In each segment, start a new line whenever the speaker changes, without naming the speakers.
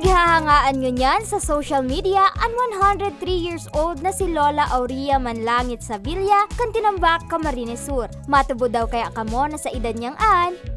Pinaghahangaan nyo niyan sa social media ang 103 years old na si Lola Aurea Manlangit Sevilla kan tinambak Camarines Sur. Matubo daw kaya kamo na sa edad niyang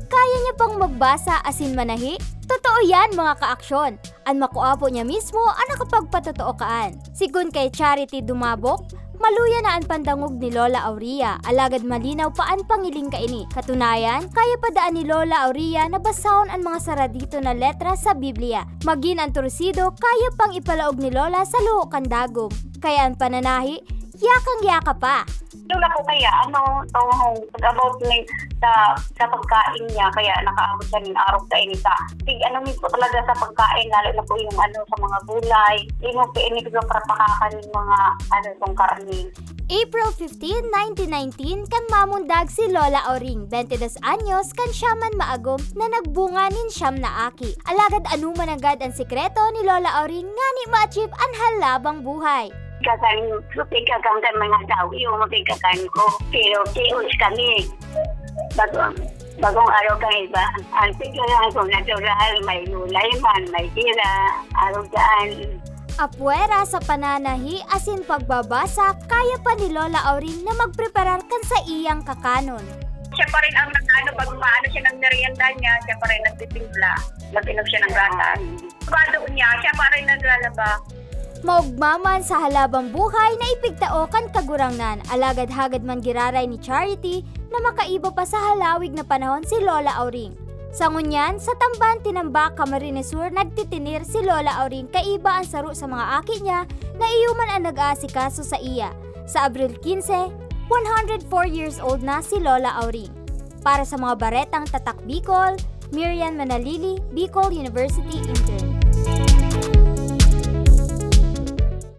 kaya niya pang magbasa asin manahi? Totoo yan mga kaaksyon. Ang makuapo niya mismo ang nakapagpatotoo kaan. Sigun kay Charity Dumabok, maluya na ang pandangog ni Lola Aurea, alagad malinaw pa ang pangiling kaini. Katunayan, kaya pa daan ni Lola Aurea na basahon ang mga saradito na letra sa Biblia. Magin ang tursido, kaya pang ipalaog ni Lola sa luho kan dagom. Kaya ang pananahi, yakang-yaka pa.
Lola ko kaya, about sa pagkain niya, kaya nakaabot siya ng araw sa inita. Mismo talaga sa pagkain, lalo na po yung sa mga gulay. Hindi mo po para pakakan yung mga itong karne.
April 15, 1919 kan mamundag si Lola Auring, 22 anyos kan siyaman maagom na nagbunga nin siyam na aki. Alagad anuman agad ang sikreto ni Lola Auring nga ni ma-achieve ang halabang buhay.
Kakan mga tao, yung magkikakan ko. Pero tios kami. Bagong araw kang iba. Ang pagkakan ko natural, may gulay man, may tira, araw daan.
Apwera sa pananahi asin pagbabasa, kaya pa ni Lola Auring na magpreparar kan sa iyang kakanon.
Siya pa rin ang bago maano siya ng merienda niya, siya pa rin nagtitimpla. Nag-inom siya ng gatas. Bado niya, siya pa rin naglalaba.
Maugmaman sa halabang buhay na ipigtao kan kagurangnan, alagad hagad man giraray ni Charity na makaiba pa sa halawig na panahon si Lola Auring. Sa ngunyan, sa tamban tinambak Camarines Sur, nagtitinir si Lola Auring kaiba ang saro sa mga aki niya na iyuman ang nag-aasikaso sa iya. Sa Abril 15, 104 years old na si Lola Auring. Para sa mga baretang tatak Bicol, Miriam Manalili, Bicol University Intern.